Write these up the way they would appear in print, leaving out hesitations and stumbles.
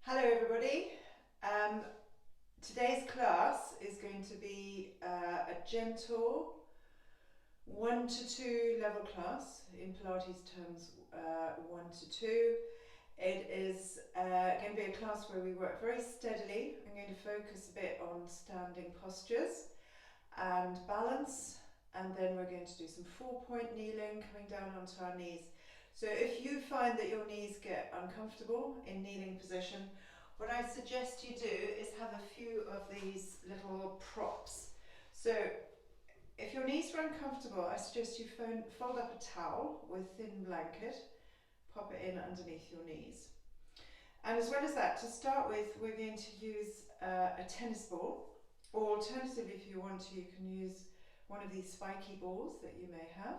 Hello everybody. Today's class is going to be a gentle 1 to 2 level class, in Pilates terms 1 to 2. It is going to be a class where we work very steadily. I'm going to focus a bit on standing postures and balance, and then we're going to do some 4-point kneeling, coming down onto our knees. So if you find that your knees get uncomfortable in kneeling position, what I suggest you do is have a few of these little props. So if your knees are uncomfortable, I suggest you fold up a towel with thin blanket, pop it in underneath your knees. And as well as that, to start with, we're going to use a tennis ball, or alternatively, if you want to, you can use one of these spiky balls that you may have.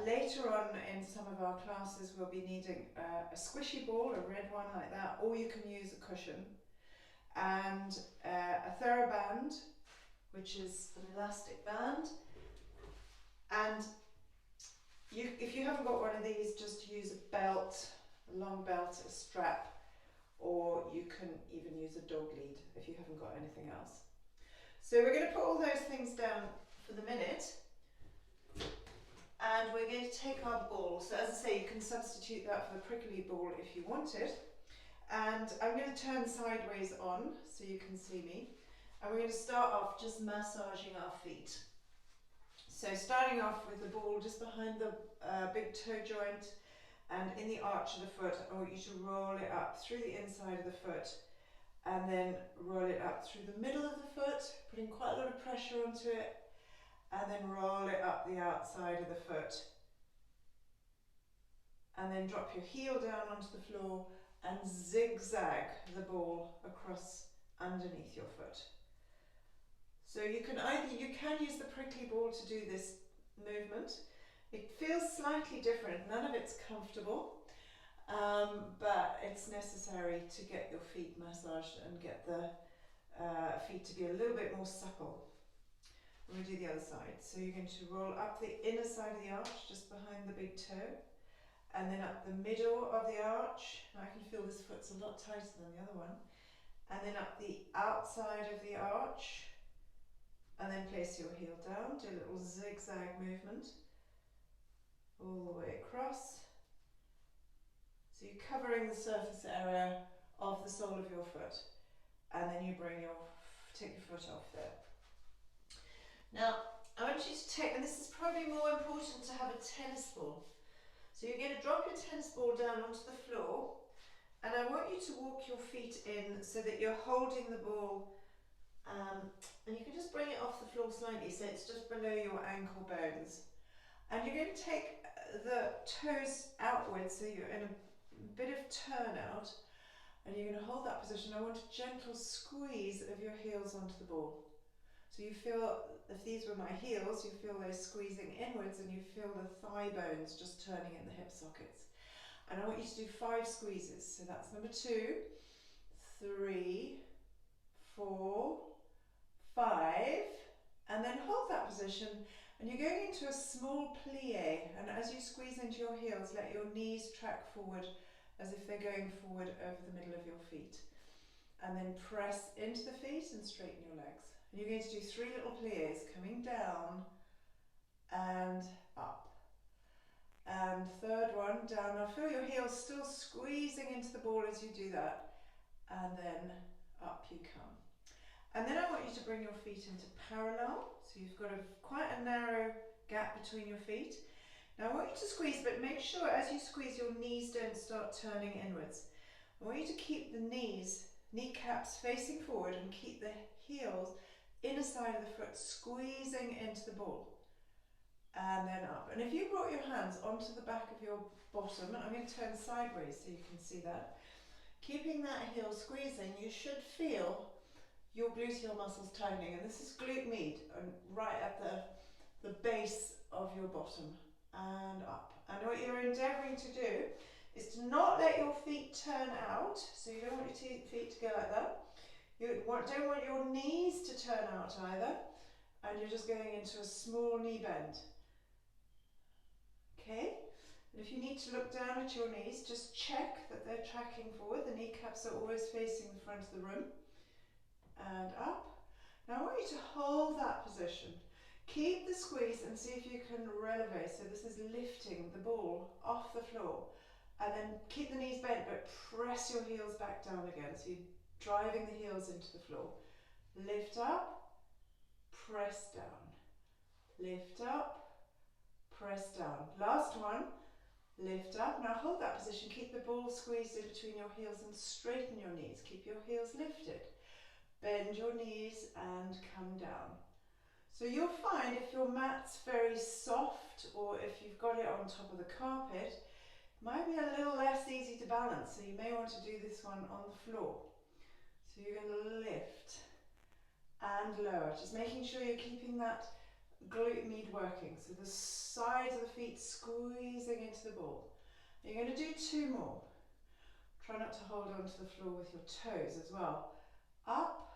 Later on in some of our classes we'll be needing a squishy ball, a red one like that, or you can use a cushion, and a TheraBand, which is an elastic band. And if you haven't got one of these, just use a belt, a long belt, a strap, or you can even use a dog lead if you haven't got anything else. So we're going to put all those things down for the minute. And we're going to take our ball. So as I say, you can substitute that for the prickly ball if you want it. And I'm going to turn sideways on so you can see me. And we're going to start off just massaging our feet. So starting off with the ball just behind the big toe joint and in the arch of the foot. I want you to roll it up through the inside of the foot and then roll it up through the middle of the foot, putting quite a lot of pressure onto it. And then roll it up the outside of the foot. And then drop your heel down onto the floor and zigzag the ball across underneath your foot. So you can use the prickly ball to do this movement. It feels slightly different, none of it's comfortable, but it's necessary to get your feet massaged and get the feet to be a little bit more supple. We're going to do the other side. So you're going to roll up the inner side of the arch, just behind the big toe, and then up the middle of the arch. I can feel this foot's a lot tighter than the other one. And then up the outside of the arch, and then place your heel down, do a little zigzag movement, all the way across. So you're covering the surface area of the sole of your foot, and then you take your foot off there. Now, I want you to take, and this is probably more important to have a tennis ball. So you're going to drop your tennis ball down onto the floor, and I want you to walk your feet in so that you're holding the ball, and you can just bring it off the floor slightly so it's just below your ankle bones. And you're going to take the toes outwards so you're in a bit of turnout, and you're going to hold that position. I want a gentle squeeze of your heels onto the ball. So you feel, if these were my heels, you feel those squeezing inwards and you feel the thigh bones just turning in the hip sockets. And I want you to do 5 squeezes. So that's number 2, 3, 4, 5, and then hold that position. And you're going into a small plie, and as you squeeze into your heels, let your knees track forward as if they're going forward over the middle of your feet. And then press into the feet and straighten your legs. And you're going to do 3 little plies, coming down and up. And third one, down. Now feel your heels still squeezing into the ball as you do that. And then up you come. And then I want you to bring your feet into parallel. So you've got quite a narrow gap between your feet. Now I want you to squeeze, but make sure as you squeeze your knees don't start turning inwards. I want you to keep the kneecaps facing forward and keep the heels, inner side of the foot, squeezing into the ball. And then up. And if you brought your hands onto the back of your bottom, and I'm going to turn sideways so you can see that, keeping that heel squeezing, you should feel your gluteal muscles tightening. And this is glute med, and right at the base of your bottom and up. And what you're endeavouring to do is to not let your feet turn out, so you don't want your feet to go like that. You don't want your knees to turn out either, and you're just going into a small knee bend. Okay, And if you need to look down at your knees, just check that they're tracking forward. The kneecaps are always facing the front of the room. And up. Now I want you to hold that position. Keep the squeeze and see if you can releve. So this is lifting the ball off the floor. And then keep the knees bent, but press your heels back down again. So you're driving the heels into the floor. Lift up, press down. Lift up, press down. Last one. Lift up. Now hold that position. Keep the ball squeezed in between your heels and straighten your knees. Keep your heels lifted. Bend your knees and come down. So you'll find if your mat's very soft or if you've got it on top of the carpet, it might be a little less easy to balance. So you may want to do this one on the floor. So you're going to lift and lower, just making sure you're keeping that glute med working. So the sides of the feet squeezing into the ball. You're going to do 2 more. Try not to hold on to the floor with your toes as well. Up,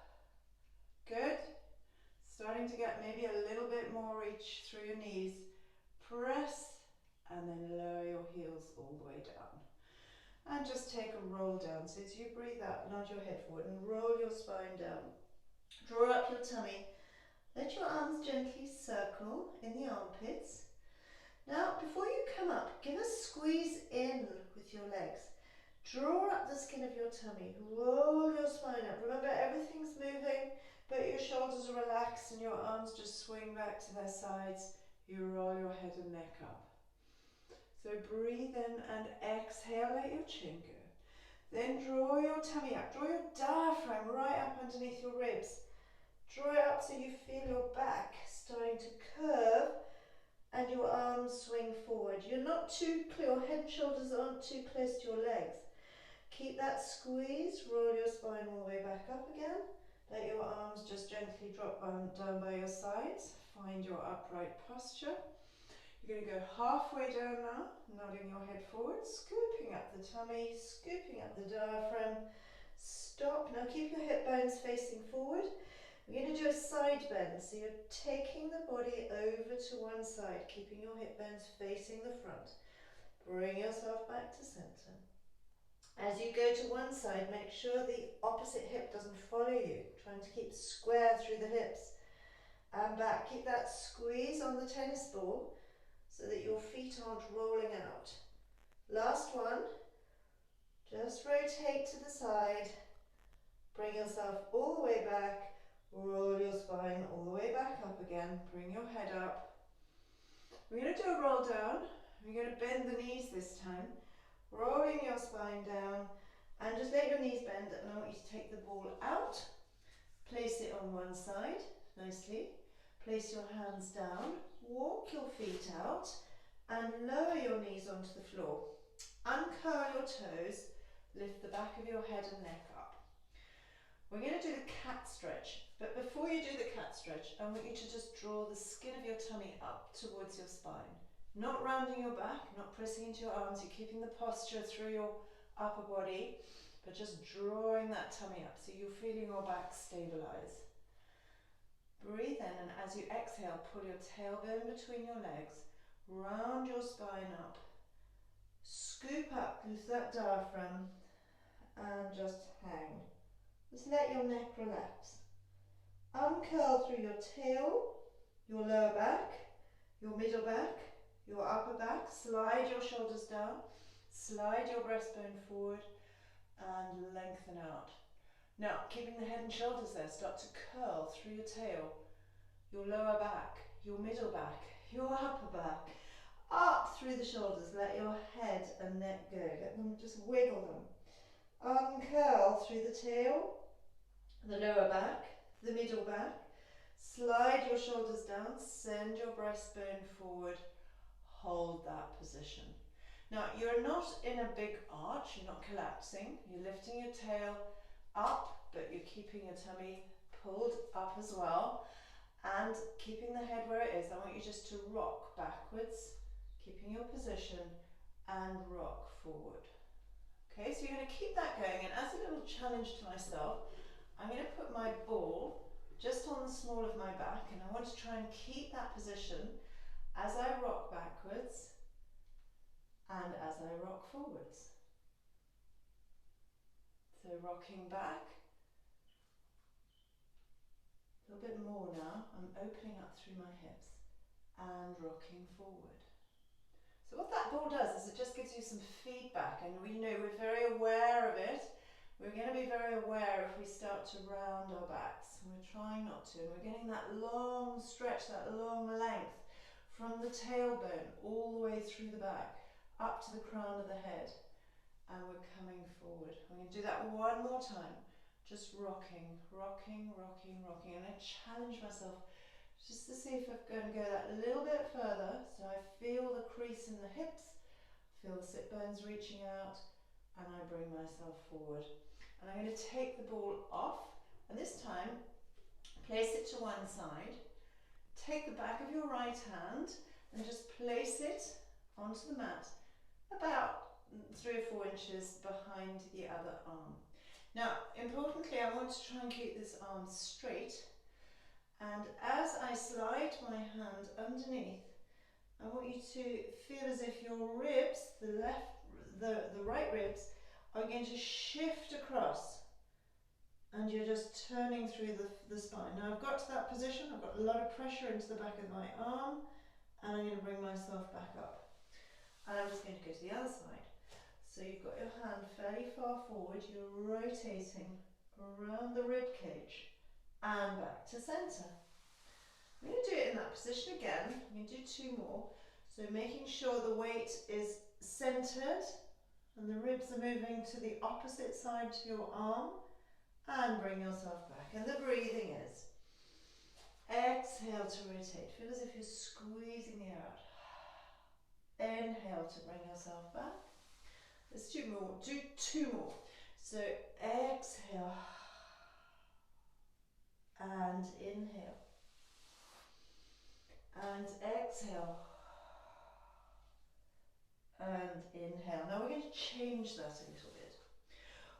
good. Starting to get maybe a little bit more reach through your knees. Press and then lower your heels all the way down. And just take a roll down. So as you breathe out, nod your head forward and roll your spine down. Draw up your tummy. Let your arms gently circle in the armpits. Now, before you come up, give a squeeze in with your legs. Draw up the skin of your tummy. Roll your spine up. Remember, everything's moving, but your shoulders are relaxed and your arms just swing back to their sides. You roll your head and neck up. So breathe in and exhale, let your chin go. Then draw your tummy up. Draw your diaphragm right up underneath your ribs. Draw it up so you feel your back starting to curve and your arms swing forward. You're not too, your head and shoulders aren't too close to your legs. Keep that squeeze, roll your spine all the way back up again. Let your arms just gently drop down by your sides. Find your upright posture. You're going to go halfway down now, nodding your head forward, scooping up the tummy, scooping up the diaphragm. Stop. Now keep your hip bones facing forward. We're going to do a side bend, so you're taking the body over to one side, keeping your hip bones facing the front. Bring yourself back to center. As you go to one side, make sure the opposite hip doesn't follow you, trying to keep square through the hips. And back, keep that squeeze on the tennis ball so that your feet aren't rolling out. Last one, just rotate to the side, bring yourself all the way back, roll your spine all the way back up again, bring your head up. We're going to do a roll down. We're going to bend the knees this time, rolling your spine down, and just let your knees bend, and I want you to take the ball out, place it on one side, nicely, place your hands down, walk your feet out, and lower your knees onto the floor. Uncurl your toes, lift the back of your head and neck up. We're going to do the cat stretch, but before you do the cat stretch, I want you to just draw the skin of your tummy up towards your spine. Not rounding your back, not pressing into your arms, you're keeping the posture through your upper body, but just drawing that tummy up so you're feeling your back stabilize. Breathe in, and as you exhale, pull your tailbone between your legs, round your spine up, scoop up with that diaphragm, and just hang. Just let your neck relax. Uncurl through your tail, your lower back, your middle back, your upper back. Slide your shoulders down, slide your breastbone forward, and lengthen out. Now, keeping the head and shoulders there, start to curl through your tail, your lower back, your middle back, your upper back, up through the shoulders. Let your head and neck go. Let them just wiggle them. Uncurl through the tail, the lower back, the middle back. Slide your shoulders down, send your breastbone forward, hold that position. Now, you're not in a big arch, you're not collapsing, you're lifting your tail up, but you're keeping your tummy pulled up as well, and keeping the head where it is. I want you just to rock backwards, keeping your position, and rock forward. Okay, so you're going to keep that going, and as a little challenge to myself, I'm going to put my ball just on the small of my back, and I want to try and keep that position as I rock backwards and as I rock forwards. So rocking back, a little bit more now. I'm opening up through my hips and rocking forward. So what that ball does is it just gives you some feedback, and we know we're very aware of it. We're going to be very aware if we start to round our backs. We're trying not to, and we're getting that long stretch, that long length from the tailbone all the way through the back, up to the crown of the head. And we're coming forward. I'm going to do that one more time. Just rocking, rocking, rocking, rocking. And I challenge myself just to see if I'm going to go that little bit further. So I feel the crease in the hips, feel the sit bones reaching out, and I bring myself forward. And I'm going to take the ball off, and this time, place it to one side. Take the back of your right hand and just place it onto the mat about 3 or 4 inches behind the other arm. Now, importantly, I want to try and keep this arm straight, and as I slide my hand underneath, I want you to feel as if your ribs, the right ribs, are going to shift across, and you're just turning through the spine. Now I've got to that position, I've got a lot of pressure into the back of my arm, and I'm going to bring myself back up. And I'm just going to go to the other side. So you've got your hand fairly far forward, you're rotating around the rib cage and back to centre. I'm going to do it in that position again. I'm going to do 2 more. So making sure the weight is centred and the ribs are moving to the opposite side to your arm, and bring yourself back. And the breathing is exhale to rotate. Feel as if you're squeezing the air out. Inhale to bring yourself back. Let's do more. Do 2 more. So exhale and inhale and exhale and inhale. Now we're going to change that a little bit.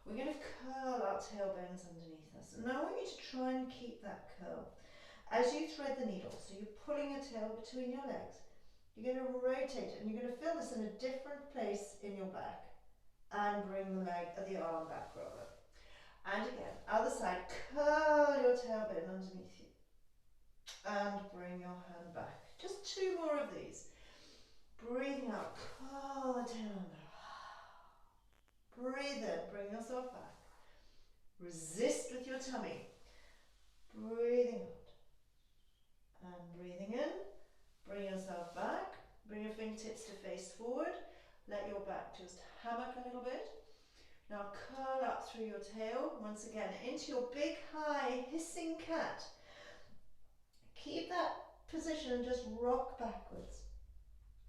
We're going to curl our tailbones underneath us. And now I want you to try and keep that curl as you thread the needle. So you're pulling your tail between your legs. You're going to rotate it, and you're going to feel this in a different place in your back. And bring the arm back rather. And again, other side, curl your tailbone underneath you. And bring your hand back. Just 2 more of these. Breathing out, curl the tail under. Breathe in, bring yourself back. Resist with your tummy. Breathing out. And breathing in, bring yourself back. Bring your fingertips to face forward. Let your back just hammock a little bit. Now curl up through your tail, once again, into your big, high, hissing cat. Keep that position and just rock backwards.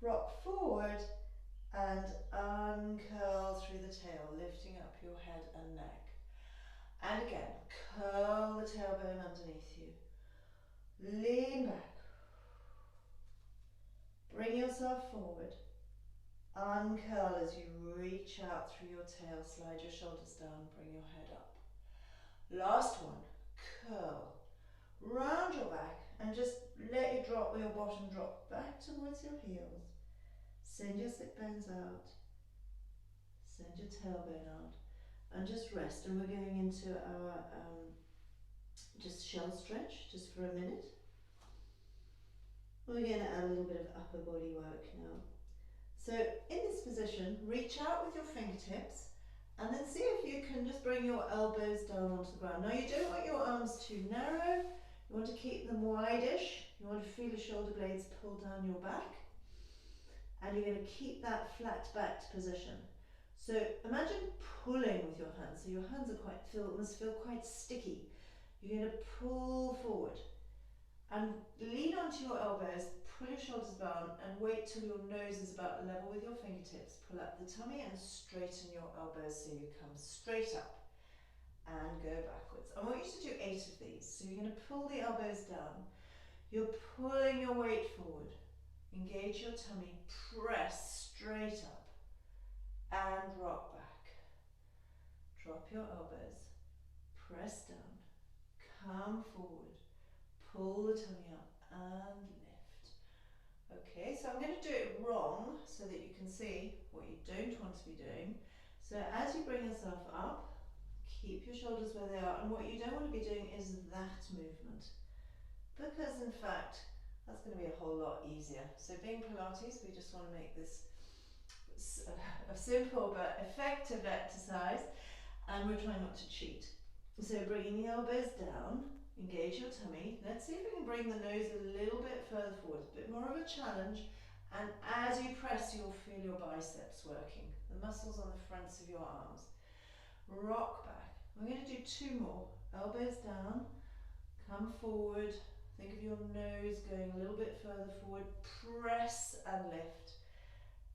Rock forward and uncurl through the tail, lifting up your head and neck. And again, curl the tailbone underneath you. Lean back. Bring yourself forward. Uncurl as you reach out through your tail, slide your shoulders down, bring your head up. Last one, curl. Round your back and just let your bottom drop back towards your heels. Send your sit bones out. Send your tailbone out. And just rest. And we're going into our just shell stretch, just for a minute. We're going to add a little bit of upper body work now. So in this position, reach out with your fingertips and then see if you can just bring your elbows down onto the ground. Now you don't want your arms too narrow, you want to keep them wide-ish, you want to feel the shoulder blades pull down your back, and you're going to keep that flat backed position. So imagine pulling with your hands, so your hands are must feel quite sticky. You're going to pull forward and lean onto your elbows, pull your shoulders down and wait till your nose is about level with your fingertips. Pull up the tummy and straighten your elbows so you come straight up and go backwards. I want you to do 8 of these. So you're going to pull the elbows down. You're pulling your weight forward. Engage your tummy, press straight up and rock back. Drop your elbows, press down, come forward. Pull the tummy up and lift. Okay, Okay, so I'm going to do it wrong so that you can see what you don't want to be doing. So as you bring yourself up, keep your shoulders where they are, and what you don't want to be doing is that movement, because in fact that's going to be a whole lot easier. So being Pilates, we just want to make this a simple but effective exercise, and we're trying not to cheat. So bringing the elbows down, engage your tummy. Let's see if we can bring the nose a little bit further forward, a bit more of a challenge, and as you press you'll feel your biceps working, the muscles on the fronts of your arms. Rock back. I'm going to do 2 more. Elbows down, come forward, think of your nose going a little bit further forward, press and lift,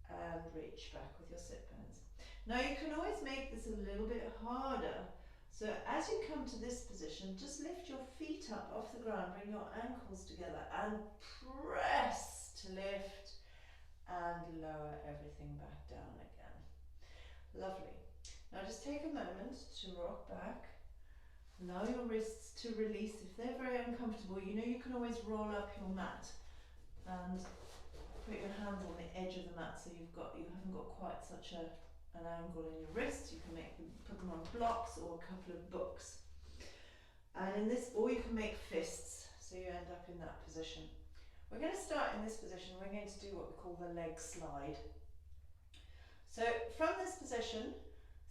and reach back with your sit bones. Now you can always make this a little bit harder. So as you come to this position, just lift your feet up off the ground, bring your ankles together and press to lift and lower everything back down again. Lovely. Now just take a moment to rock back. Allow your wrists to release. If they're very uncomfortable, you know you can always roll up your mat and put your hands on the edge of the mat so you haven't got quite such an angle in your wrist. You can put them on blocks or a couple of books. And in this, or you can make fists, so you end up in that position. We're going to start in this position. We're going to do what we call the leg slide. So from this position,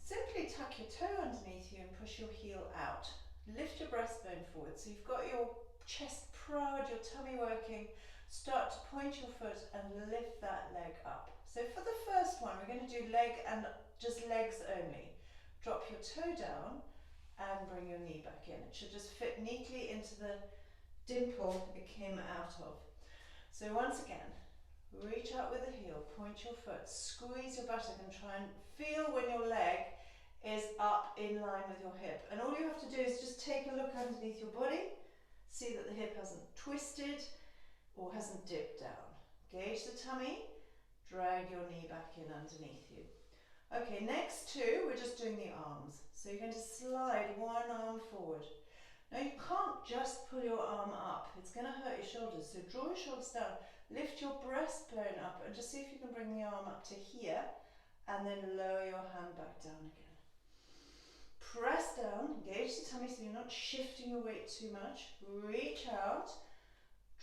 simply tuck your toe underneath you and push your heel out. Lift your breastbone forward, so you've got your chest proud, your tummy working. Start to point your foot and lift that leg up. So for the first one, we're going to do leg and just legs only. Drop your toe down and bring your knee back in. It should just fit neatly into the dimple it came out of. So once again, reach out with the heel, point your foot, squeeze your buttock and try and feel when your leg is up in line with your hip. And all you have to do is just take a look underneath your body, see that the hip hasn't twisted or hasn't dipped down. Gauge the tummy, drag your knee back in underneath you. Okay, next 2, we're just doing the arms. So you're going to slide one arm forward. Now you can't just pull your arm up, it's going to hurt your shoulders. So draw your shoulders down, lift your breastbone up and just see if you can bring the arm up to here and then lower your hand back down again. Press down, engage the tummy so you're not shifting your weight too much. Reach out.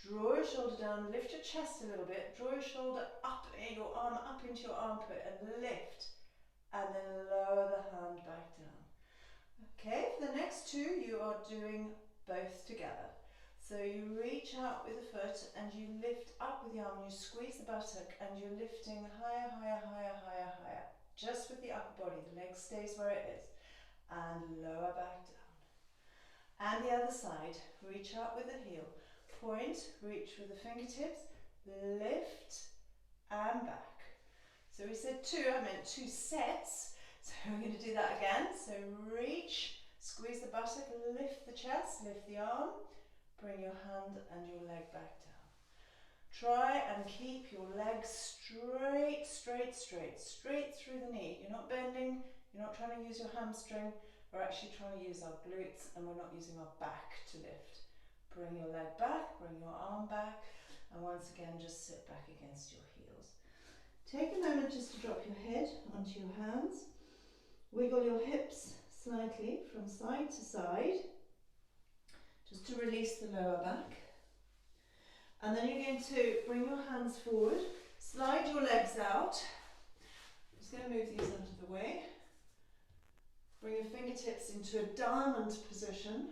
Draw your shoulder down, lift your chest a little bit, draw your shoulder up, your arm up into your armpit and lift, and then lower the hand back down. Okay, for the next 2 you are doing both together. So you reach out with the foot and you lift up with the arm, you squeeze the buttock and you're lifting higher, higher, higher, higher, higher. Just with the upper body, the leg stays where it is, and lower back down. And the other side, reach out with the heel. Point, reach with the fingertips, lift and back. So we said 2, I meant 2 sets. So we're going to do that again. So reach, squeeze the buttock, lift the chest, lift the arm, bring your hand and your leg back down. Try and keep your legs straight, straight, straight, straight through the knee. You're not bending, you're not trying to use your hamstring. We're actually trying to use our glutes and we're not using our back to lift. Bring your leg back, bring your arm back, and once again just sit back against your heels. Take a moment just to drop your head onto your hands. Wiggle your hips slightly from side to side, just to release the lower back. And then you're going to bring your hands forward, slide your legs out. I'm just going to move these out of the way. Bring your fingertips into a diamond position.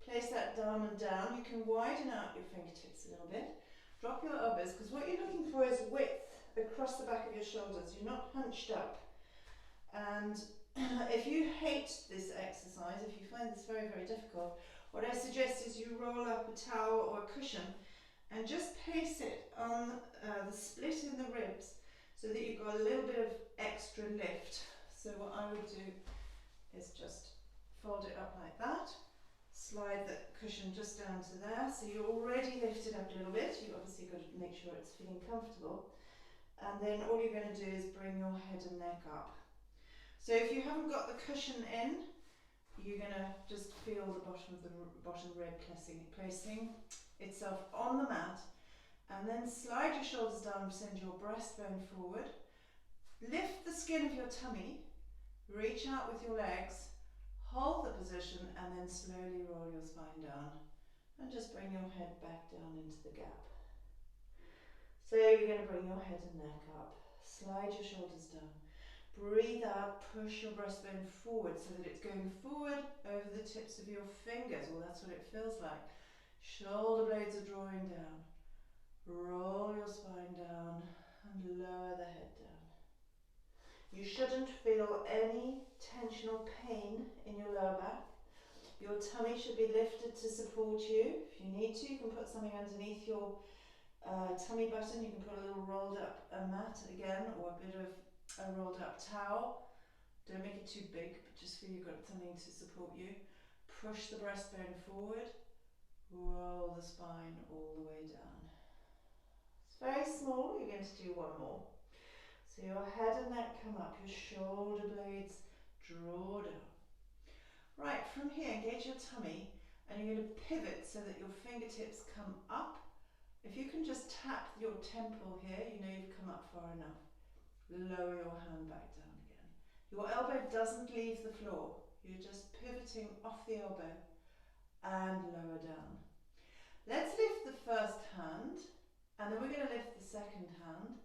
Place that diamond down. You can widen out your fingertips a little bit. Drop your elbows, because what you're looking for is width across the back of your shoulders. You're not hunched up. And if you hate this exercise, if you find this very, very difficult, what I suggest is you roll up a towel or a cushion and just place it on the split in the ribs so that you've got a little bit of extra lift. So what I would do is just fold it up like that. Slide the cushion just down to there, so you're already lifted up a little bit. You obviously got to make sure it's feeling comfortable. And then all you're going to do is bring your head and neck up. So if you haven't got the cushion in, you're going to just feel the bottom of the bottom rib placing itself on the mat And then slide your shoulders down, send your breastbone forward. Lift the skin of your tummy, reach out with your legs, hold the position, and then slowly roll your spine down. And just bring your head back down into the gap. So you're going to bring your head and neck up, slide your shoulders down. Breathe out, push your breastbone forward so that it's going forward over the tips of your fingers. Well, that's what it feels like. Shoulder blades are drawing down. Roll your spine down and lower the head down. You shouldn't feel any tension or pain in your lower back. Your tummy should be lifted to support you. If you need to, you can put something underneath your tummy button. You can put a little rolled up mat again, or a bit of a rolled up towel. Don't make it too big, but just feel you've got something to support you. Push the breastbone forward. Roll the spine all the way down. It's very small. You're going to do one more. So your head and neck come up, your shoulder blades draw down. Right, from here, engage your tummy, and you're going to pivot so that your fingertips come up. If you can just tap your temple here, you know you've come up far enough. Lower your hand back down again. Your elbow doesn't leave the floor. You're just pivoting off the elbow and lower down. Let's lift the first hand, and then we're going to lift the second hand.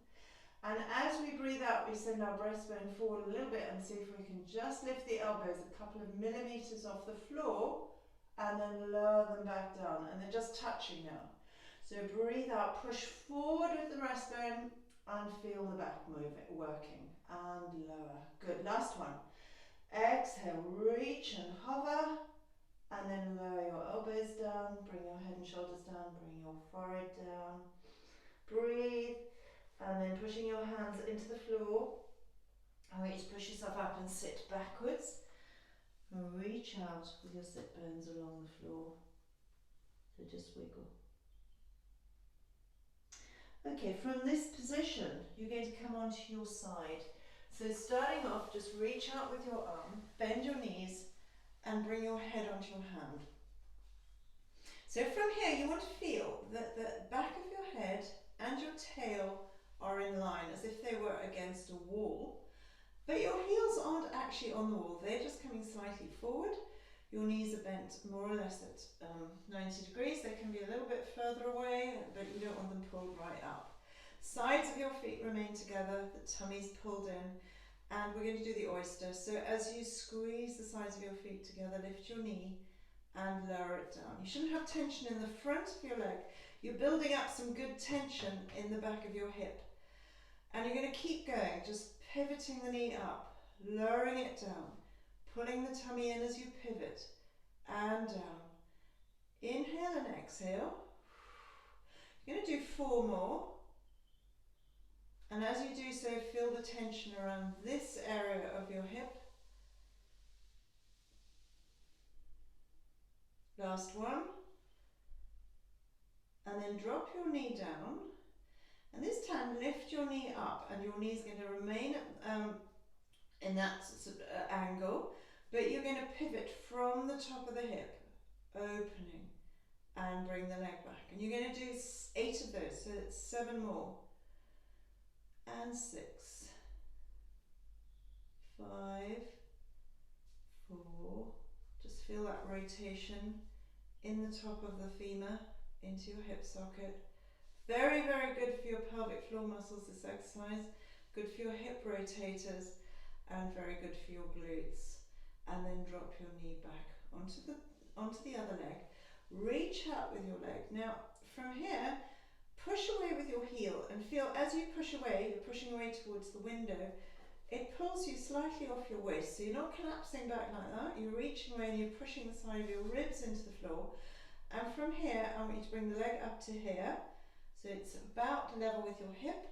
And as we breathe out, we send our breastbone forward a little bit and see if we can just lift the elbows a couple of millimeters off the floor and then lower them back down. And they're just touching now. So breathe out, push forward with the breastbone and feel the back working. And lower. Good. Last one. Exhale, reach and hover. And then lower your elbows down. Bring your head and shoulders down. Bring your forehead down. Breathe. And then pushing your hands into the floor. I want you to push yourself up and sit backwards. And reach out with your sit bones along the floor. So just wiggle. Okay, from this position, you're going to come onto your side. So starting off, just reach out with your arm, bend your knees, and bring your head onto your hand. So from here, you want to feel that the back of your head and your tail are in line, as if they were against a wall. But your heels aren't actually on the wall, they're just coming slightly forward. Your knees are bent more or less at 90 degrees. They can be a little bit further away, but you don't want them pulled right up. Sides of your feet remain together, the tummy's pulled in, and we're going to do the oyster. So as you squeeze the sides of your feet together, lift your knee and lower it down. You shouldn't have tension in the front of your leg. You're building up some good tension in the back of your hip. And you're going to keep going, just pivoting the knee up, lowering it down, pulling the tummy in as you pivot, and down. Inhale and exhale. You're going to do 4 more. And as you do so, feel the tension around this area of your hip. Last one. And then drop your knee down. And this time, lift your knee up, and your knee is going to remain in that angle, but you're going to pivot from the top of the hip, opening, and bring the leg back. And you're going to do 8 of those, so it's 7 more. And 6, 5, 4. Just feel that rotation in the top of the femur into your hip socket. Very, very good for your pelvic floor muscles, this exercise. Good for your hip rotators and very good for your glutes. And then drop your knee back onto the other leg. Reach out with your leg. Now, from here, push away with your heel and feel as you push away, you're pushing away towards the window, it pulls you slightly off your waist. So you're not collapsing back like that. You're reaching away and you're pushing the side of your ribs into the floor. And from here, I want you to bring the leg up to here. So it's about level with your hip,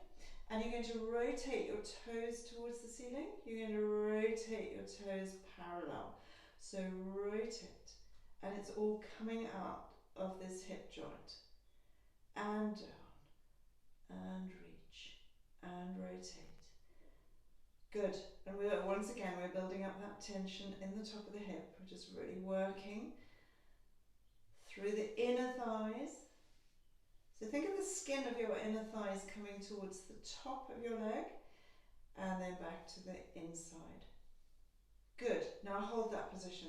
and you're going to rotate your toes towards the ceiling. You're going to rotate your toes parallel. So rotate, and it's all coming out of this hip joint. And down, and reach, and rotate. Good. And once again, we're building up that tension in the top of the hip. We're just really working through the inner thighs. So think of the skin of your inner thighs coming towards the top of your leg and then back to the inside. Good. Now hold that position.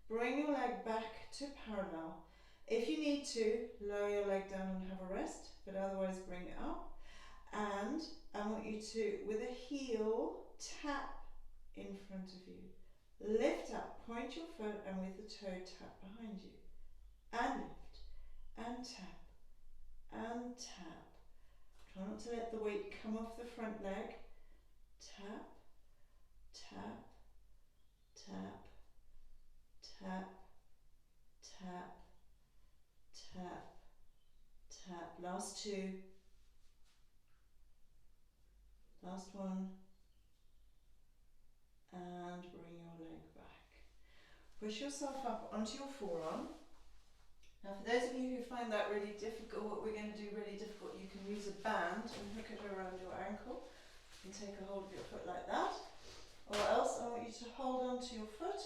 Bring your leg back to parallel. If you need to, lower your leg down and have a rest, but otherwise bring it up. And I want you to, with a heel, tap in front of you. Lift up, point your foot, and with the toe tap behind you. And lift, and tap, and tap. Try not to let the weight come off the front leg. Tap, tap, tap, tap, tap, tap, tap. Last two. Last one. And bring your leg back. Push yourself up onto your forearm. Now for those of you who find that really difficult, what we're going to do really difficult, you can use a band and hook it around your ankle and take a hold of your foot like that. Or else I want you to hold on to your foot,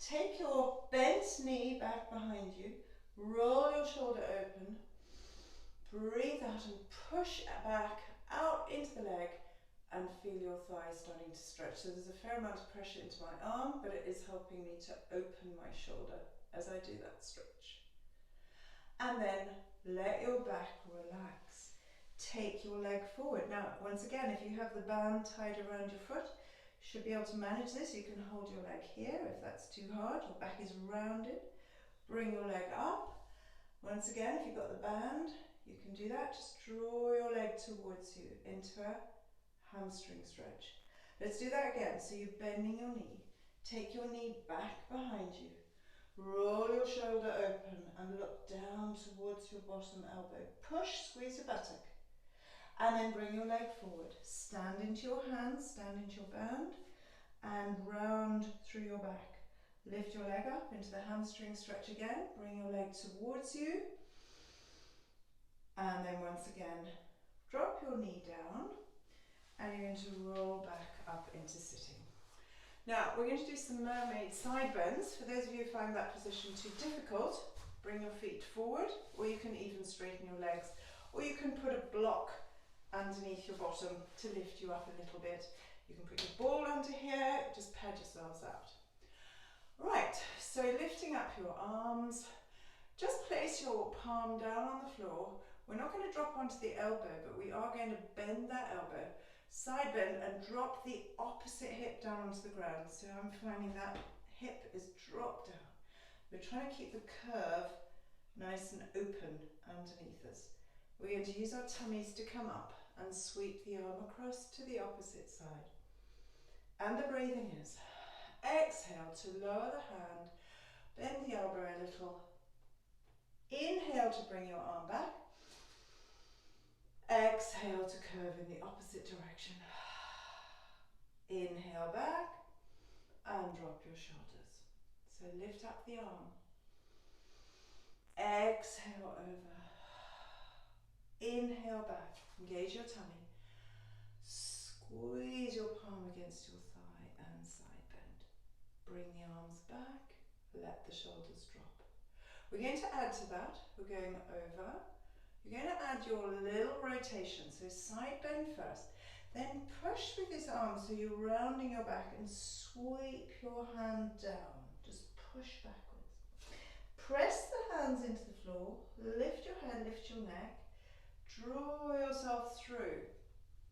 take your bent knee back behind you, roll your shoulder open, breathe out and push back out into the leg and feel your thighs starting to stretch. So there's a fair amount of pressure into my arm, but it is helping me to open my shoulder as I do that stretch. And then let your back relax. Take your leg forward. Now, once again, if you have the band tied around your foot, you should be able to manage this. You can hold your leg here if that's too hard. Your back is rounded. Bring your leg up. Once again, if you've got the band, you can do that. Just draw your leg towards you into a hamstring stretch. Let's do that again. So you're bending your knee. Take your knee back behind you. Roll your shoulder open and look down towards your bottom elbow. Push, squeeze your buttock. And then bring your leg forward. Stand into your hands, stand into your band, and round through your back. Lift your leg up into the hamstring stretch again. Bring your leg towards you. And then once again, drop your knee down. And you're going to roll back up into sitting. Now, we're going to do some mermaid side bends. For those of you who find that position too difficult, bring your feet forward, or you can even straighten your legs, or you can put a block underneath your bottom to lift you up a little bit. You can put your ball under here, just pad yourselves out. Right, so lifting up your arms, just place your palm down on the floor. We're not going to drop onto the elbow, but we are going to bend that elbow. Side bend and drop the opposite hip down onto the ground. So I'm finding that hip is dropped down. We're trying to keep the curve nice and open underneath us. We're going to use our tummies to come up and sweep the arm across to the opposite side. And the breathing is, exhale to lower the hand, bend the elbow a little. Inhale to bring your arm back. Exhale to curve in the opposite direction. Inhale back and drop your shoulders. So lift up the arm. Exhale over. Inhale back. Engage your tummy. Squeeze your palm against your thigh and side bend. Bring the arms back. Let the shoulders drop. We're going to add to that. We're going over. You're going to add your little rotation, so side bend first, then push with this arm so you're rounding your back and sweep your hand down, just push backwards. Press the hands into the floor, lift your head, lift your neck, draw yourself through,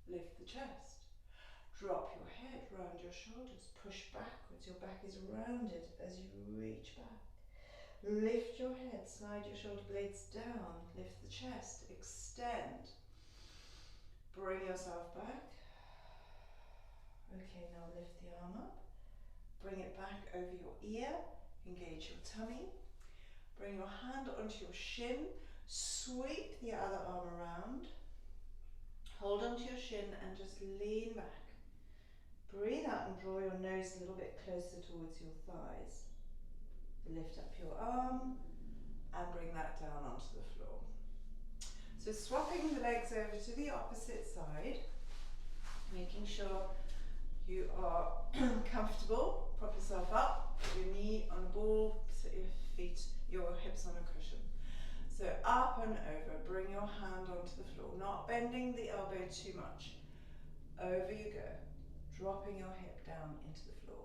lift the chest, drop your head, round your shoulders, push backwards, your back is rounded as you reach back. Lift your head, slide your shoulder blades down, lift the chest, extend. Bring yourself back. Okay, now lift the arm up. Bring it back over your ear, engage your tummy. Bring your hand onto your shin, sweep the other arm around. Hold onto your shin and just lean back. Breathe out and draw your nose a little bit closer towards your thighs. Lift up your arm and bring that down onto the floor. So swapping the legs over to the opposite side, making sure you are comfortable. Prop yourself up, put your knee on a ball, sit your feet, your hips on a cushion. So up and over, bring your hand onto the floor, not bending the elbow too much. Over you go, dropping your hip down into the floor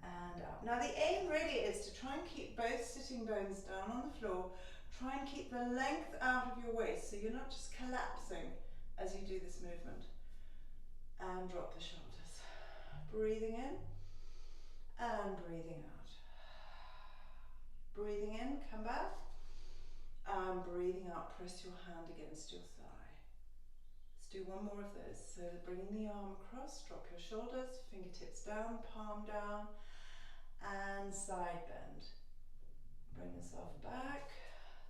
and up. Now the aim really is to try and keep both sitting bones down on the floor. Try and keep the length out of your waist so you're not just collapsing as you do this movement. And drop the shoulders. Breathing in and breathing out. Breathing in, come back. And breathing out, press your hand against your thigh. Let's do one more of those. So bringing the arm across, drop your shoulders, fingertips down, palm down, and side bend. Bring yourself back,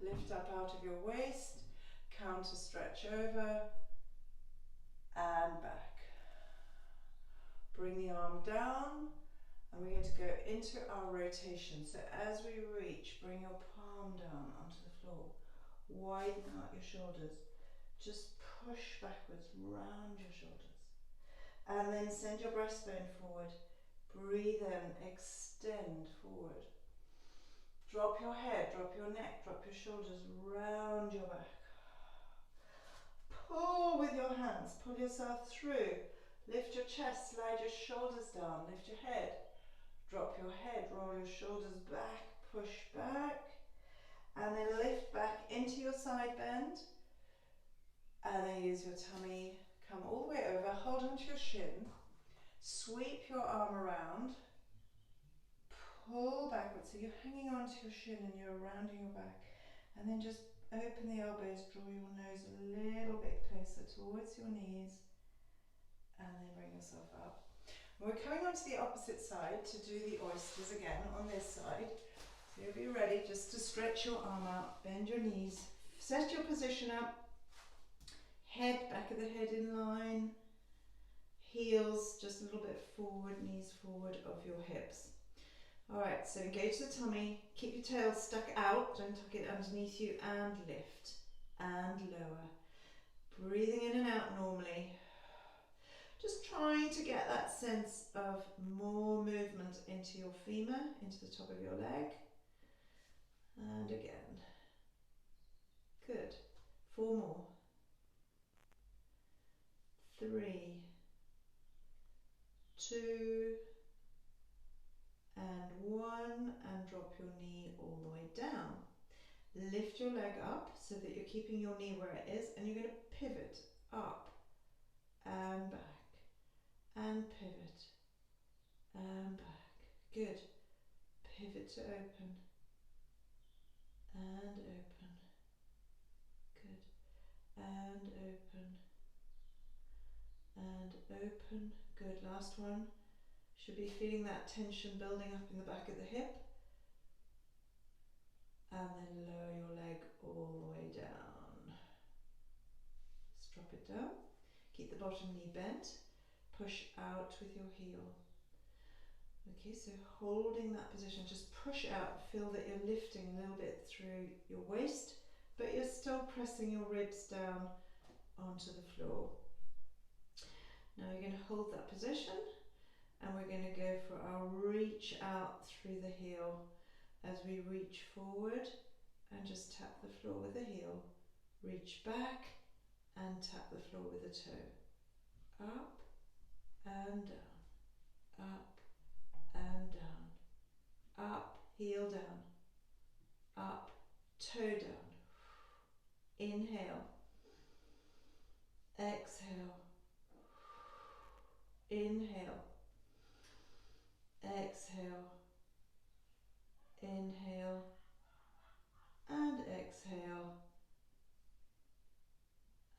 lift up out of your waist, counter stretch over, and back. Bring the arm down, and we're going to go into our rotation. So as we reach, bring your palm down onto the floor. Widen out your shoulders. Just push backwards, round your shoulders. And then send your breastbone forward. Breathe in, extend forward. Drop your head, drop your neck, drop your shoulders, round your back. Pull with your hands, pull yourself through. Lift your chest, slide your shoulders down, lift your head. Drop your head, roll your shoulders back, push back. And then lift back into your side bend. And then use your tummy, come all the way over, hold onto your shin. Sweep your arm around. Pull backwards, so you're hanging onto your shin and you're rounding your back. And then just open the elbows, draw your nose a little bit closer towards your knees. And then bring yourself up. And we're coming onto the opposite side to do the oysters again on this side. So you'll be ready just to stretch your arm out, bend your knees, set your position up. Head, back of the head in line. Heels just a little bit forward, knees forward of your hips. Alright, so engage the tummy, keep your tail stuck out, don't tuck it underneath you, and lift and lower. Breathing in and out normally. Just trying to get that sense of more movement into your femur, into the top of your leg. And again. Good. 4 more. 3, 2, and 1, and drop your knee all the way down. Lift your leg up so that you're keeping your knee where it is, and you're going to pivot up and back and pivot and back. Good. Pivot to open and open. Good. And open and open. Good. Last one. Should be feeling that tension building up in the back of the hip. And then lower your leg all the way down. Just drop it down. Keep the bottom knee bent. Push out with your heel. Okay, so holding that position, just push out. Feel that you're lifting a little bit through your waist, but you're still pressing your ribs down onto the floor. Now you're going to hold that position, and we're going to go for our reach out through the heel as we reach forward and just tap the floor with the heel. Reach back and tap the floor with the toe. Up and down, up and down, up, heel down, up, toe down. Inhale, exhale, inhale, exhale, inhale, and exhale,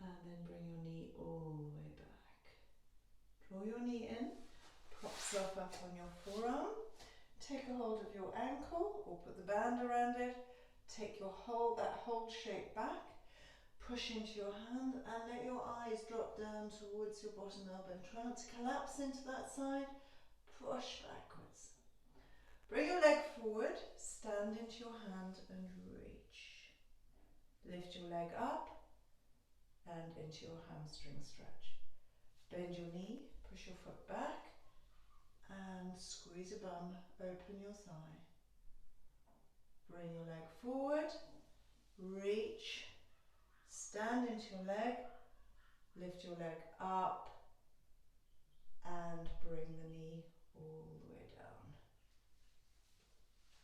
and then bring your knee all the way back. Draw your knee in, prop yourself up on your forearm, take a hold of your ankle or put the band around it, take your that hold shape back, push into your hand and let your eyes drop down towards your bottom elbow. Try not to collapse into that side, push backwards. Bring your leg forward, stand into your hand and reach. Lift your leg up and into your hamstring stretch. Bend your knee, push your foot back and squeeze your bum, open your thigh. Bring your leg forward reach, stand into your leg, lift your leg up, and bring the knee all the way down.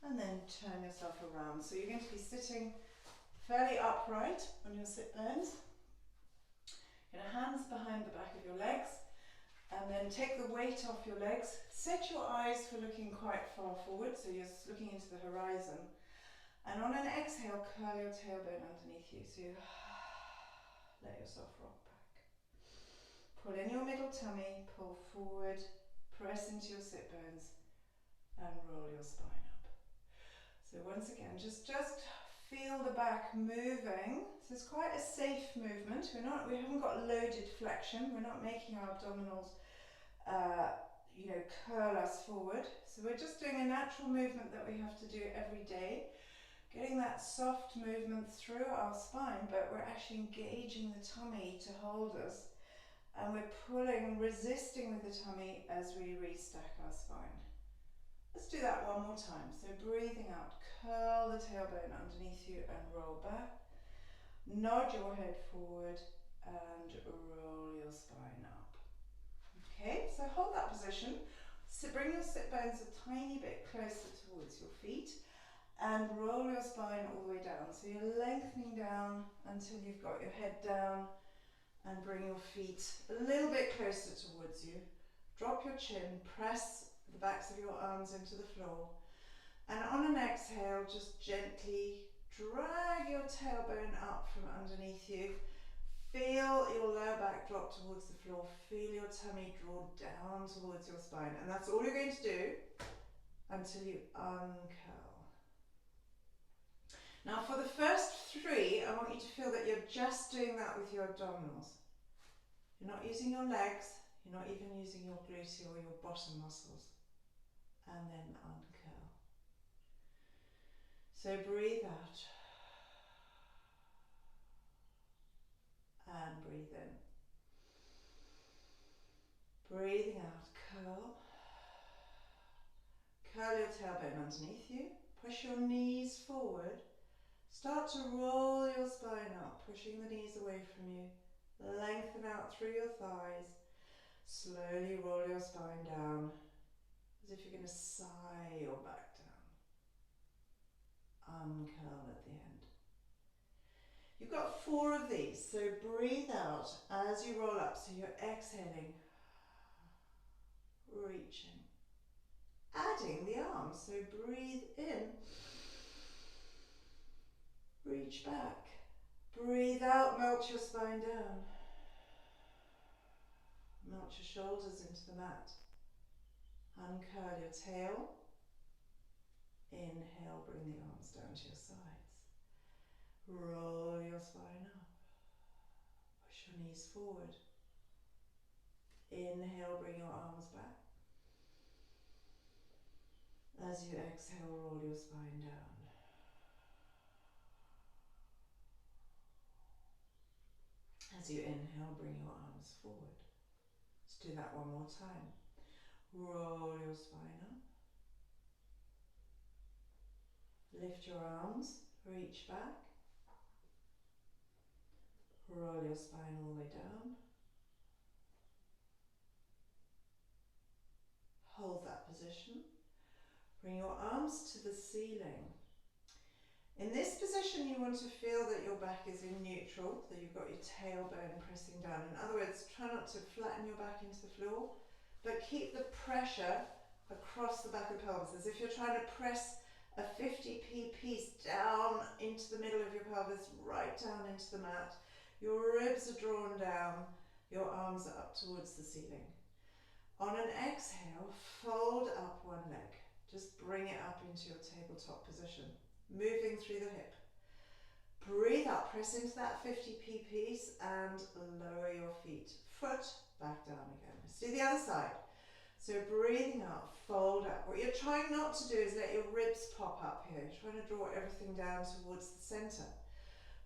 And then turn yourself around. So you're going to be sitting fairly upright on your sit bones. Your hands behind the back of your legs, and then take the weight off your legs. Set your eyes for looking quite far forward, so you're looking into the horizon. And on an exhale, curl your tailbone underneath you. So you let yourself rock back. Pull in your middle tummy, pull forward, press into your sit bones, and roll your spine up. So once again, just feel the back moving. So it's quite a safe movement. We haven't got loaded flexion. We're not making our abdominals, curl us forward. So we're just doing a natural movement that we have to do every day. Getting that soft movement through our spine, but we're actually engaging the tummy to hold us. And we're pulling, resisting with the tummy as we restack our spine. Let's do that one more time. So breathing out, curl the tailbone underneath you and roll back. Nod your head forward and roll your spine up. Okay, so hold that position. So bring your sit bones a tiny bit closer towards your feet and roll your spine all the way down. So you're lengthening down until you've got your head down, and bring your feet a little bit closer towards you. Drop your chin, press the backs of your arms into the floor, and on an exhale, just gently drag your tailbone up from underneath you. Feel your lower back drop towards the floor. Feel your tummy draw down towards your spine, and that's all you're going to do until you uncurl. Now for the first three, I want you to feel that you're just doing that with your abdominals. You're not using your legs, you're not even using your gluteal or your bottom muscles. And then uncurl. So breathe out. And breathe in. Breathing out, curl. Curl your tailbone underneath you. Push your knees forward. Start to roll your spine up, pushing the knees away from you. Lengthen out through your thighs. Slowly roll your spine down, as if you're going to sigh your back down. Uncurl at the end. You've got 4 of these, so breathe out as you roll up. So you're exhaling, reaching, adding the arms. So breathe in, reach back. Breathe out, melt your spine down. Melt your shoulders into the mat. Uncurl your tail. Inhale, bring the arms down to your sides. Roll your spine up. Push your knees forward. Inhale, bring your arms back. As you exhale, roll your spine down. As you inhale, bring your arms forward. Let's do that one more time. Roll your spine up. Lift your arms, reach back. Roll your spine all the way down. Hold that position. Bring your arms to the ceiling. In this position, you want to feel that your back is in neutral, that you've got your tailbone pressing down. In other words, try not to flatten your back into the floor, but keep the pressure across the back of the pelvis, as if you're trying to press a 50p piece down into the middle of your pelvis, right down into the mat. Your ribs are drawn down, your arms are up towards the ceiling. On an exhale, fold up one leg. Just bring it up into your tabletop position, moving through the hip. Breathe up, press into that 50p piece and lower your feet. Foot back down again. Let's do the other side. So breathing out, fold up. What you're trying not to do is let your ribs pop up here. You're trying to draw everything down towards the center.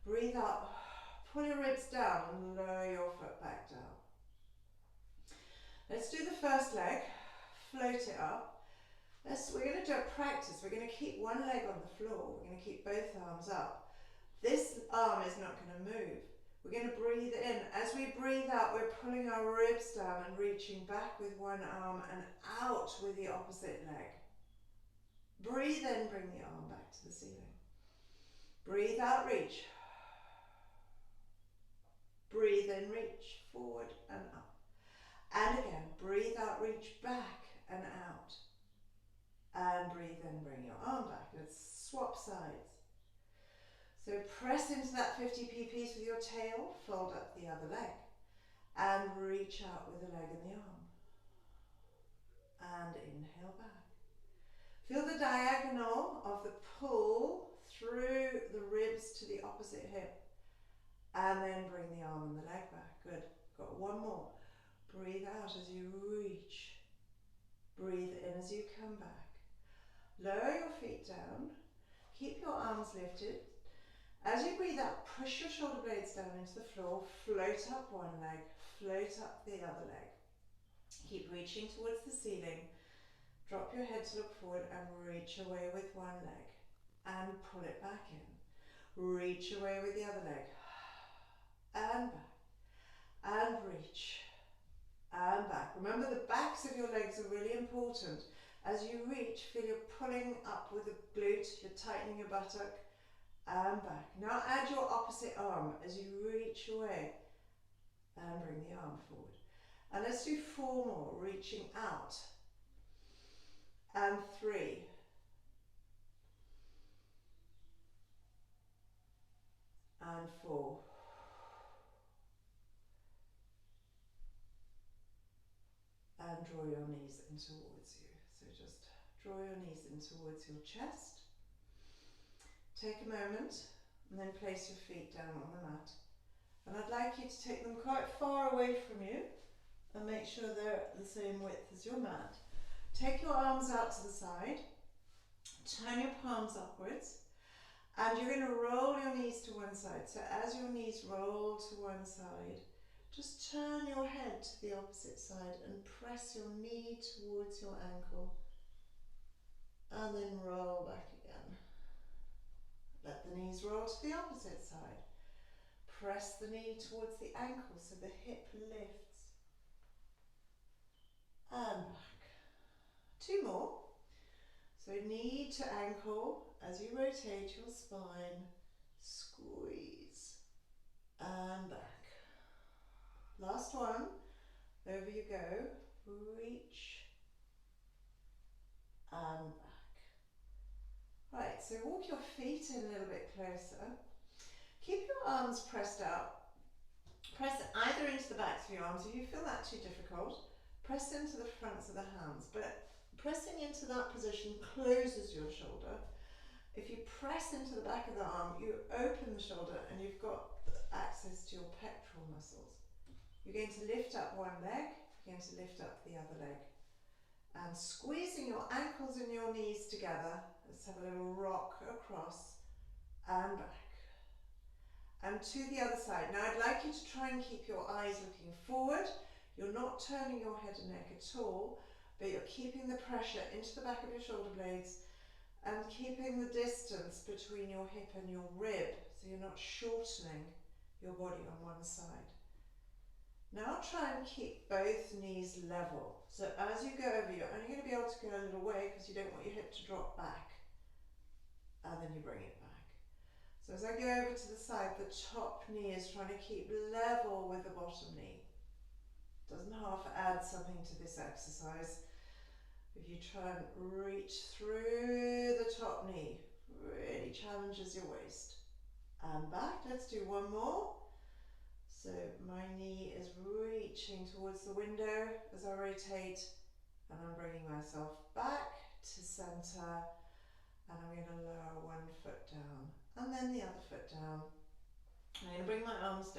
Breathe up, pull your ribs down and lower your foot back down. Let's do the first leg, float it up. We're going to do a practice. We're going to keep one leg on the floor. We're going to keep both arms up. This arm is not going to move. We're going to breathe in. As we breathe out, we're pulling our ribs down and reaching back with one arm and out with the opposite leg. Breathe in, bring the arm back to the ceiling. Breathe out, reach. Breathe in, reach, forward and up. And again, breathe out, reach back and out. And breathe in, bring your arm back. Let's swap sides. So press into that 50p piece with your tail, fold up the other leg. And reach out with the leg and the arm. And inhale back. Feel the diagonal of the pull through the ribs to the opposite hip. And then bring the arm and the leg back. Good. Got one more. Breathe out as you reach. Breathe in as you come back. Lower your feet down. Keep your arms lifted. As you breathe out, push your shoulder blades down into the floor. Float up one leg. Float up the other leg. Keep reaching towards the ceiling. Drop your head to look forward and reach away with one leg. And pull it back in. Reach away with the other leg. And back. And reach. And back. Remember, the backs of your legs are really important. As you reach, feel you're pulling up with the glute, you're tightening your buttock, and back. Now add your opposite arm as you reach away and bring the arm forward. And let's do 4 more, reaching out. And 3. And 4. And draw your knees in towards you. So just draw your knees in towards your chest. Take a moment and then place your feet down on the mat. And I'd like you to take them quite far away from you and make sure they're the same width as your mat. Take your arms out to the side, turn your palms upwards, and you're going to roll your knees to one side. So as your knees roll to one side, just turn your head to the opposite side and press your knee towards your ankle. And then roll back again. Let the knees roll to the opposite side. Press the knee towards the ankle so the hip lifts. And back. 2 more. So knee to ankle as you rotate your spine. Squeeze. And back. Last one. Over you go. Reach. And back. Right, so walk your feet in a little bit closer. Keep your arms pressed out. Press either into the backs of your arms. If you feel that too difficult, press into the fronts of the hands. But pressing into that position closes your shoulder. If you press into the back of the arm, you open the shoulder and you've got access to your pectoral muscles. You're going to lift up one leg, you're going to lift up the other leg. And squeezing your ankles and your knees together, let's have a little rock across and back. And to the other side. Now I'd like you to try and keep your eyes looking forward. You're not turning your head and neck at all, but you're keeping the pressure into the back of your shoulder blades and keeping the distance between your hip and your rib, so you're not shortening your body on one side. Now try and keep both knees level. So as you go over, you're only going to be able to go a little way because you don't want your hip to drop back. And then you bring it back. So as I go over to the side, the top knee is trying to keep level with the bottom knee. Doesn't half add something to this exercise. If you try and reach through the top knee, really challenges your waist. And back, let's do 1 more. So my knee is reaching towards the window as I rotate, and I'm bringing myself back to center, and I'm going to lower one foot down and then the other foot down. I'm going to bring my arms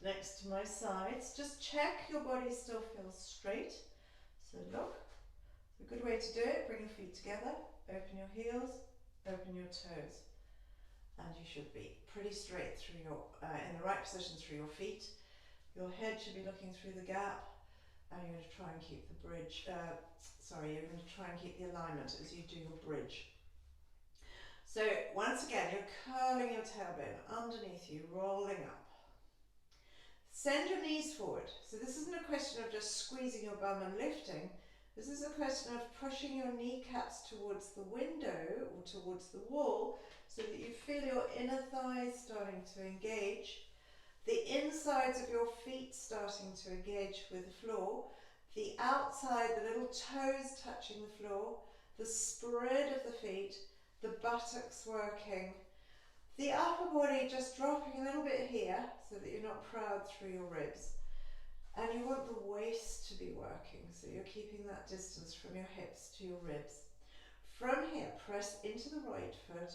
next to my sides. Just check your body still feels straight. So look, it's a good way to do it. Bring your feet together, open your heels, open your toes. And you should be pretty straight through your, in the right position through your feet. Your head should be looking through the gap, and you're going to try and keep the bridge, you're going to try and keep the alignment as you do your bridge. So once again, you're curling your tailbone underneath you, rolling up. Send your knees forward. So this isn't a question of just squeezing your bum and lifting. This is a question of pushing your kneecaps towards the window or towards the wall so that you feel your inner thighs starting to engage, the insides of your feet starting to engage with the floor, the outside, the little toes touching the floor, the spread of the feet, the buttocks working, the upper body just dropping a little bit here so that you're not proud through your ribs. And you want the waist to be working, so you're keeping that distance from your hips to your ribs. From here, press into the right foot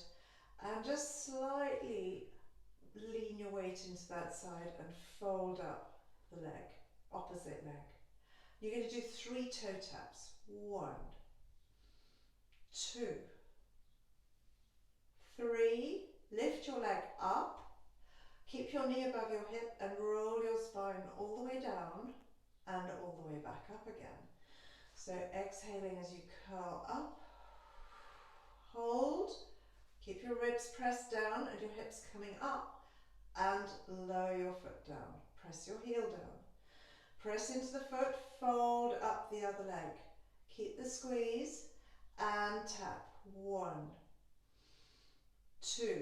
and just slightly lean your weight into that side and fold up the leg, opposite leg. You're going to do 3 toe taps. 1, 2, 3. Lift your leg up. Keep your knee above your hip and roll your spine all the way down and all the way back up again. So exhaling as you curl up. Hold. Keep your ribs pressed down and your hips coming up, and lower your foot down. Press your heel down. Press into the foot, fold up the other leg. Keep the squeeze and tap. 1, 2,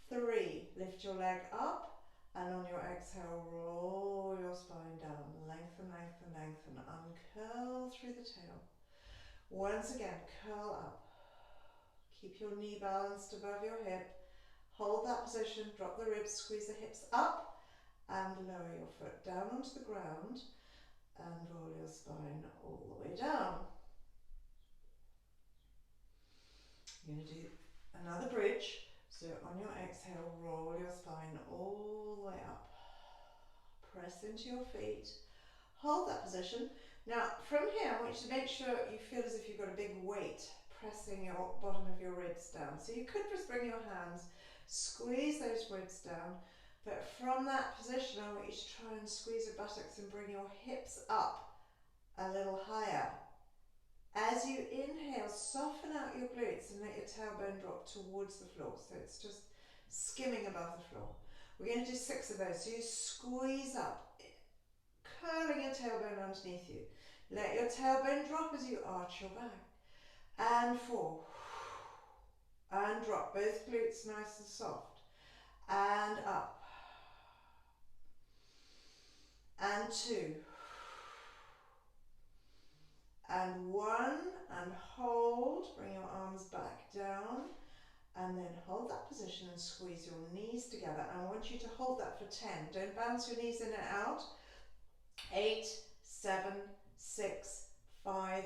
3. Lift your leg up and on your exhale, roll your spine down. Lengthen, lengthen, lengthen. Uncurl through the tail. Once again, curl up. Keep your knee balanced above your hip. Hold that position, drop the ribs, squeeze the hips up and lower your foot down onto the ground and roll your spine all the way down. You're going to do another bridge. So on your exhale, roll your spine all the way up. Press into your feet. Hold that position. Now from here, I want you to make sure you feel as if you've got a big weight pressing your bottom of your ribs down. So you could just bring your hands, squeeze those ribs down, but from that position I want you to try and squeeze your buttocks and bring your hips up a little higher. As you inhale, soften out your glutes and let your tailbone drop towards the floor, so it's just skimming above the floor. We're going to do 6 of those. So you squeeze up, curling your tailbone underneath you. Let your tailbone drop as you arch your back. And 4. And drop, both glutes nice and soft. And up. And 2. And 1. And hold, bring your arms back down. And then hold that position and squeeze your knees together. I want you to hold that for 10. Don't bounce your knees in and out. 8, 7, 6, 5,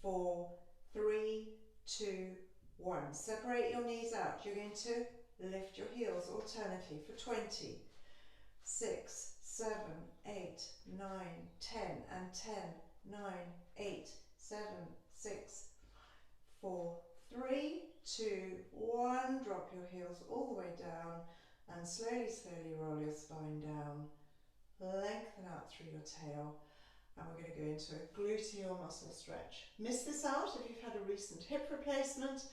4, 3, 2, 1. Separate your knees out. You're going to lift your heels alternately for 20. 6, 7, 8, 9, 10, and 10, 9, 8, 7, 6, 4, 3, 2, 1. Drop your heels all the way down and slowly, slowly roll your spine down. Lengthen out through your tail. And we're going to go into a gluteal muscle stretch. Miss this out if you've had a recent hip replacement,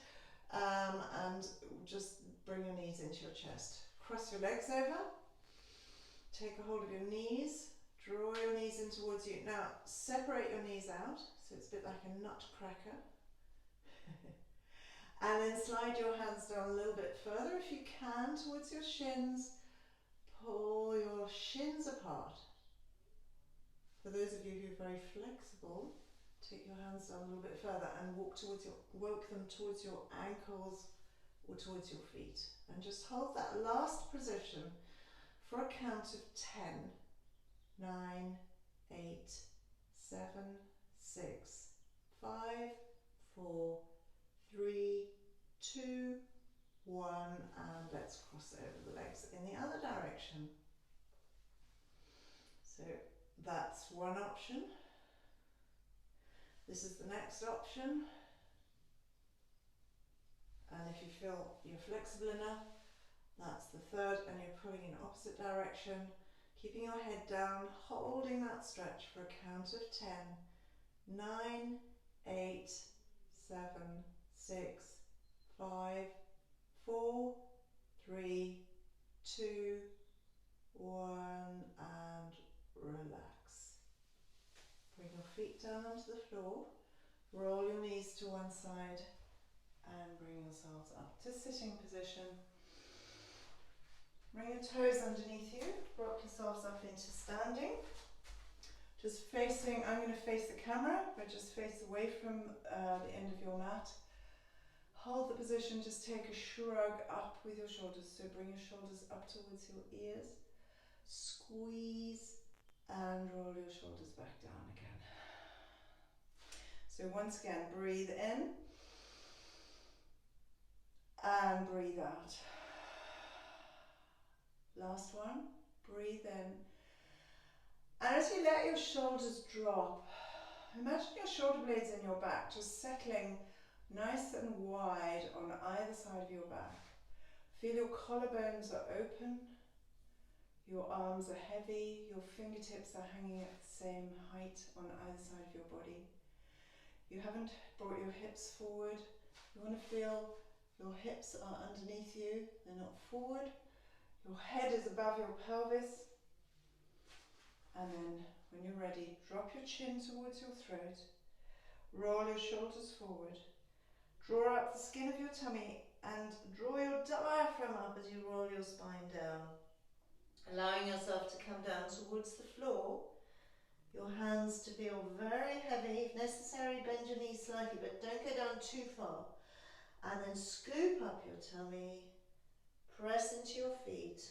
and just bring your knees into your chest. Cross your legs over. Take a hold of your knees. Draw your knees in towards you. Now separate your knees out so it's a bit like a nutcracker. And then slide your hands down a little bit further if you can towards your shins. Pull your shins apart. For those of you who are very flexible, take your hands down a little bit further and walk them towards your ankles or towards your feet. And just hold that last position for a count of 10. 9, 8, 7, 6, 5, 4, 3, 2, 1, and let's cross over the legs in the other direction. So that's one option. This is the next option. And if you feel you're flexible enough, that's the third, and you're pulling in opposite direction, keeping your head down, holding that stretch for a count of 10. 9, 8, 7, 6, 5, 4, 3, 2, 1, and relax. Bring your feet down onto the floor, roll your knees to one side and bring yourselves up to sitting position. Bring your toes underneath you, rock yourselves up into standing. Just facing, I'm going to face the camera, but just face away from the end of your mat. Hold the position, just take a shrug up with your shoulders. So bring your shoulders up towards your ears. Squeeze and roll your shoulders back down again. So once again, breathe in and breathe out. Last one, breathe in. And as you let your shoulders drop, imagine your shoulder blades in your back just settling nice and wide on either side of your back. Feel your collarbones are open, your arms are heavy, your fingertips are hanging at the same height on either side of your body. You haven't brought your hips forward. You want to feel your hips are underneath you, they're not forward. Your head is above your pelvis. And then when you're ready, drop your chin towards your throat, roll your shoulders forward, draw up the skin of your tummy and draw your diaphragm up as you roll your spine down, allowing yourself to come down towards the floor, your hands to feel very heavy. If necessary, bend your knees slightly, but don't go down too far. And then scoop up your tummy, press into your feet,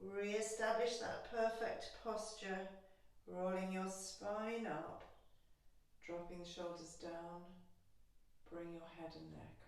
re-establish that perfect posture, rolling your spine up, dropping the shoulders down, bring your head and neck